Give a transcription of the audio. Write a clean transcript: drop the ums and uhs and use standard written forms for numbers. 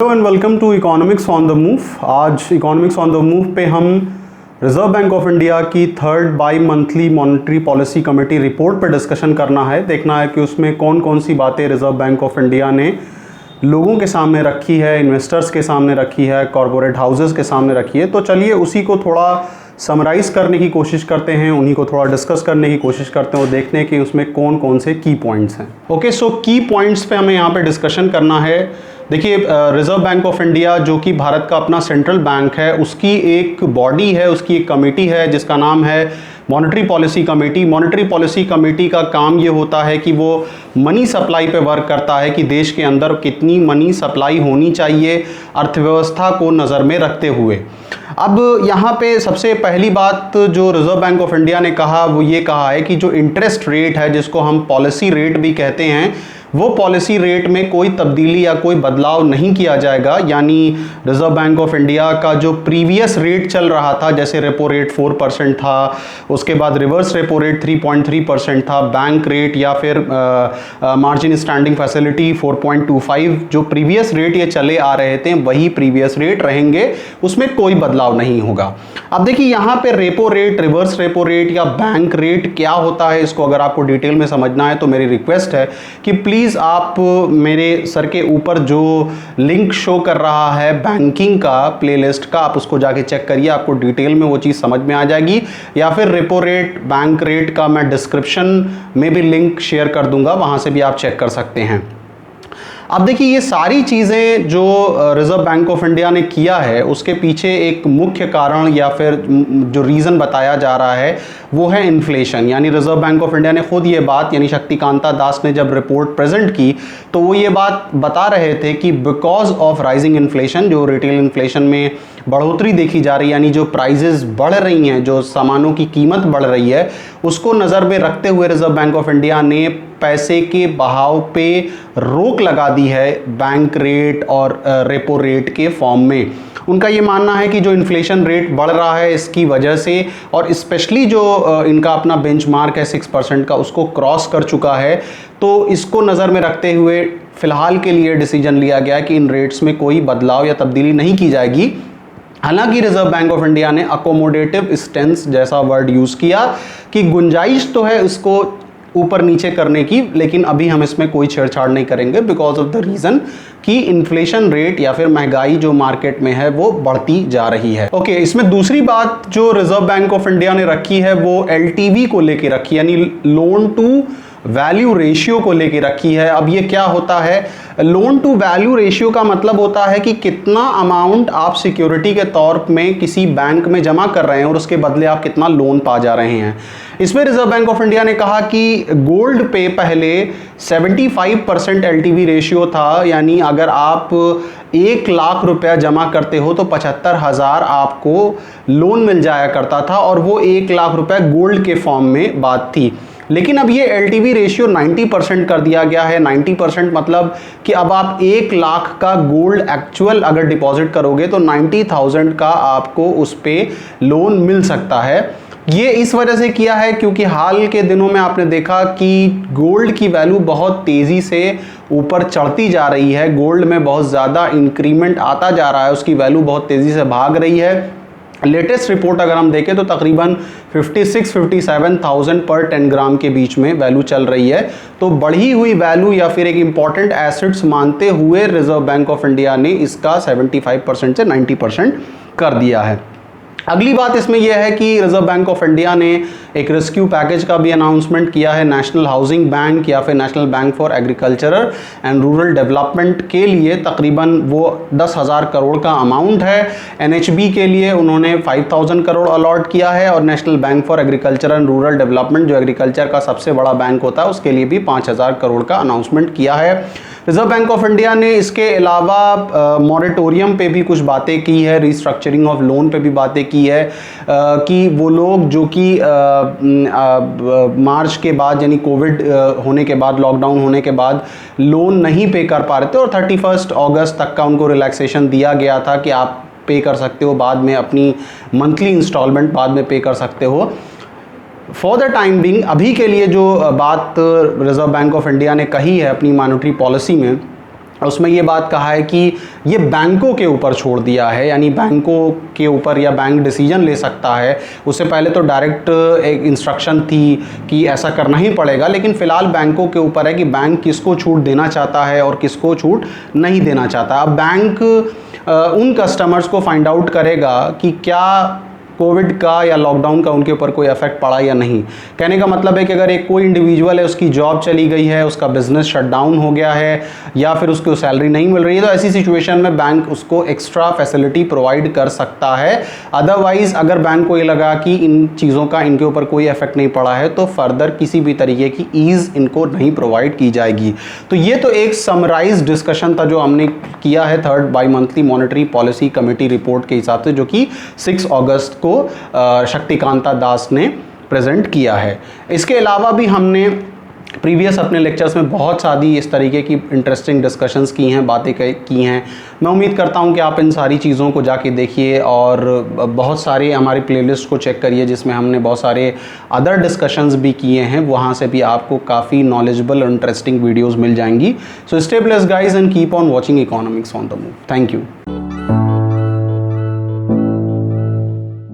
Hello and welcome to economics on the move. आज economics on the move पे हम Reserve Bank of India की third bi monthly monetary policy committee report पर discussion करना है। देखना है कि उसमें कौन कौन सी बातें रिजर्व बैंक ऑफ इंडिया ने लोगों के सामने रखी है, इन्वेस्टर्स के सामने रखी है, कॉरपोरेट हाउसेस के सामने रखी है। तो चलिए उसी को थोड़ा समराइज़ करने की कोशिश करते हैं, उन्हीं को थोड़ा डिस्कस करने की कोशिश करते हैं और देखते हैं कि उसमें कौन कौन से की पॉइंट्स हैं। ओके, सो की पॉइंट्स पे हमें यहाँ पे डिस्कशन करना है। देखिए, रिजर्व बैंक ऑफ इंडिया जो कि भारत का अपना सेंट्रल बैंक है, उसकी एक बॉडी है, उसकी एक कमेटी है जिसका नाम है monetary policy committee. Monetary policy committee का काम ये होता है कि वो मनी सप्लाई पे वर्क करता है कि देश के अंदर कितनी मनी सप्लाई होनी चाहिए अर्थव्यवस्था को नज़र में रखते हुए। अब यहाँ पे सबसे पहली बात जो रिजर्व बैंक ऑफ इंडिया ने कहा वो ये कहा है कि जो इंटरेस्ट रेट है, जिसको हम पॉलिसी रेट भी कहते हैं, वो पॉलिसी रेट में कोई तब्दीली या कोई बदलाव नहीं किया जाएगा। यानी रिजर्व बैंक ऑफ इंडिया का जो प्रीवियस रेट चल रहा था, जैसे रेपो रेट 4% था, उसके बाद रिवर्स रेपो रेट 3.3% था, बैंक रेट या फिर मार्जिन स्टैंडिंग फैसिलिटी 4.25, जो प्रीवियस रेट ये चले आ रहे थे वही प्रीवियस रेट रहेंगे, उसमें कोई बदलाव नहीं होगा। अब देखिए यहाँ पे repo rate, reverse repo rate या बैंक रेट क्या होता है, इसको अगर आपको डिटेल में समझना है तो मेरी रिक्वेस्ट है कि प्लीज़ आप मेरे सर के ऊपर जो लिंक शो कर रहा है बैंकिंग का प्लेलिस्ट का, आप उसको जाके चेक करिए, आपको डिटेल में वो चीज़ समझ में आ जाएगी। या फिर रेपो रेट, बैंक रेट का मैं डिस्क्रिप्शन में भी लिंक शेयर कर दूंगा, वहाँ से भी आप चेक कर सकते हैं। अब देखिए, ये सारी चीज़ें जो रिजर्व बैंक ऑफ इंडिया ने किया है, उसके पीछे एक मुख्य कारण या फिर जो रीज़न बताया जा रहा है वो है इन्फ्लेशन। यानी रिजर्व बैंक ऑफ इंडिया ने खुद ये बात, यानी शक्तिकांता दास ने जब रिपोर्ट प्रेजेंट की तो वो ये बात बता रहे थे कि बिकॉज ऑफ राइजिंग इन्फ्लेशन, जो रिटेल इन्फ्लेशन में बढ़ोतरी देखी जा रही है, यानी जो प्राइजेस बढ़ रही हैं, जो सामानों की कीमत बढ़ रही है, उसको नज़र में रखते हुए रिजर्व बैंक ऑफ इंडिया ने पैसे के बहाव पे रोक लगा दी है बैंक रेट और रेपो रेट के फॉर्म में। उनका ये मानना है कि जो इन्फ्लेशन रेट बढ़ रहा है इसकी वजह से, और स्पेशली जो इनका अपना बेंचमार्क है 6% का, उसको क्रॉस कर चुका है, तो इसको नज़र में रखते हुए फ़िलहाल के लिए डिसीजन लिया गया कि इन रेट्स में कोई बदलाव या तब्दीली नहीं की जाएगी। हालांकि रिजर्व बैंक ऑफ इंडिया ने अकोमोडेटिव स्टेंस जैसा वर्ड यूज़ किया कि गुंजाइश तो है इसको ऊपर नीचे करने की, लेकिन अभी हम इसमें कोई छेड़छाड़ नहीं करेंगे बिकॉज ऑफ द रीज़न कि इन्फ्लेशन रेट या फिर महंगाई जो मार्केट में है वो बढ़ती जा रही है। ओके, इसमें दूसरी बात जो रिजर्व बैंक ऑफ इंडिया ने रखी है वो एलटीवी को लेके रखी है, यानी लोन टू वैल्यू रेशियो को लेके रखी है। अब ये क्या होता है? लोन टू वैल्यू रेशियो का मतलब होता है कि कितना अमाउंट आप सिक्योरिटी के तौर में किसी बैंक में जमा कर रहे हैं और उसके बदले आप कितना लोन पा जा रहे हैं। इसमें रिजर्व बैंक ऑफ इंडिया ने कहा कि गोल्ड पे पहले 75% एलटीवी रेशियो था, यानी अगर आप 1 लाख रुपया जमा करते हो तो 75,000 आपको लोन मिल जाया करता था, और वो 1 लाख रुपया गोल्ड के फॉर्म में बात थी। लेकिन अब ये एलटीवी रेशियो 90% कर दिया गया है। 90% मतलब कि अब आप 1 लाख का गोल्ड एक्चुअल अगर डिपॉजिट करोगे तो 90,000 का आपको उस पे लोन मिल सकता है। ये इस वजह से किया है क्योंकि हाल के दिनों में आपने देखा कि गोल्ड की वैल्यू बहुत तेज़ी से ऊपर चढ़ती जा रही है, गोल्ड में बहुत ज़्यादा इंक्रीमेंट आता जा रहा है, उसकी वैल्यू बहुत तेज़ी से भाग रही है। लेटेस्ट रिपोर्ट अगर हम देखें तो तकरीबन 56-57,000 पर 10 ग्राम के बीच में वैल्यू चल रही है। तो बढ़ी हुई वैल्यू या फिर एक इम्पॉर्टेंट एसेट्स मानते हुए रिजर्व बैंक ऑफ इंडिया ने इसका 75% से 90% कर दिया है। अगली बात इसमें यह है कि रिजर्व बैंक ऑफ इंडिया ने एक रेस्क्यू पैकेज का भी अनाउंसमेंट किया है। नेशनल हाउसिंग बैंक या फिर national bank for agricultural and rural development के लिए तकरीबन वो 10,000 करोड़ का अमाउंट है। एनएचबी के लिए उन्होंने 5,000 करोड़ अलॉट किया है, और national bank for agriculture and rural development जो एग्रीकल्चर का सबसे बड़ा बैंक होता है उसके लिए भी 5,000 करोड़ का अनाउंसमेंट किया है। रिजर्व बैंक ऑफ इंडिया ने इसके अलावा मॉरेटोरियम पे भी कुछ बातें की है, रिस्ट्रक्चरिंग ऑफ लोन पे भी बातें की है कि वो लोग जो कि मार्च के बाद, यानी कोविड होने के बाद, लॉकडाउन होने के बाद लोन नहीं पे कर पा रहे थे और 31 अगस्त तक का उनको रिलैक्सेशन दिया गया था कि आप पे कर सकते हो, बाद में अपनी मंथली इंस्टॉलमेंट बाद में पे कर सकते हो। फॉर द टाइम बिंग अभी के लिए जो बात रिजर्व बैंक ऑफ इंडिया ने कही है अपनी मॉनेटरी पॉलिसी में उसमें ये बात कहा है कि ये बैंकों के ऊपर छोड़ दिया है, यानी बैंकों के ऊपर या बैंक डिसीजन ले सकता है। उससे पहले तो डायरेक्ट एक इंस्ट्रक्शन थी कि ऐसा करना ही पड़ेगा, लेकिन फ़िलहाल बैंकों के ऊपर है कि बैंक किसको छूट देना चाहता है और किसको छूट नहीं देना चाहता। अब बैंक उन कस्टमर्स को फाइंड आउट करेगा कि क्या कोविड का या लॉकडाउन का उनके ऊपर कोई इफेक्ट पड़ा या नहीं। कहने का मतलब है कि अगर एक कोई इंडिविजुअल है, उसकी जॉब चली गई है, उसका बिजनेस शटडाउन हो गया है या फिर उसको सैलरी नहीं मिल रही है, तो ऐसी सिचुएशन में बैंक उसको एक्स्ट्रा फैसिलिटी प्रोवाइड कर सकता है। अदरवाइज अगर बैंक को ये लगा कि इन चीज़ों का इनके ऊपर कोई इफेक्ट नहीं पड़ा है तो फर्दर किसी भी तरीके की ईज इनको नहीं प्रोवाइड की जाएगी। तो ये तो एक समराइज डिस्कशन था जो हमने किया है third bi monthly monetary policy committee report के हिसाब से, जो कि 6 अगस्त को शक्तिकांता दास ने प्रेजेंट किया है। इसके अलावा भी हमने प्रीवियस अपने लेक्चर्स में बहुत सारी इस तरीके की इंटरेस्टिंग डिस्कशंस की हैं, बातें की हैं। मैं उम्मीद करता हूं कि आप इन सारी चीज़ों को जाके देखिए और बहुत सारे हमारी प्लेलिस्ट को चेक करिए जिसमें हमने बहुत सारे अदर डिस्कशंस भी किए हैं। वहां से भी आपको काफ़ी नॉलेजेबल और इंटरेस्टिंग वीडियोज़ मिल जाएंगी। So stay blessed guys and keep on watching economics on the move. Thank you.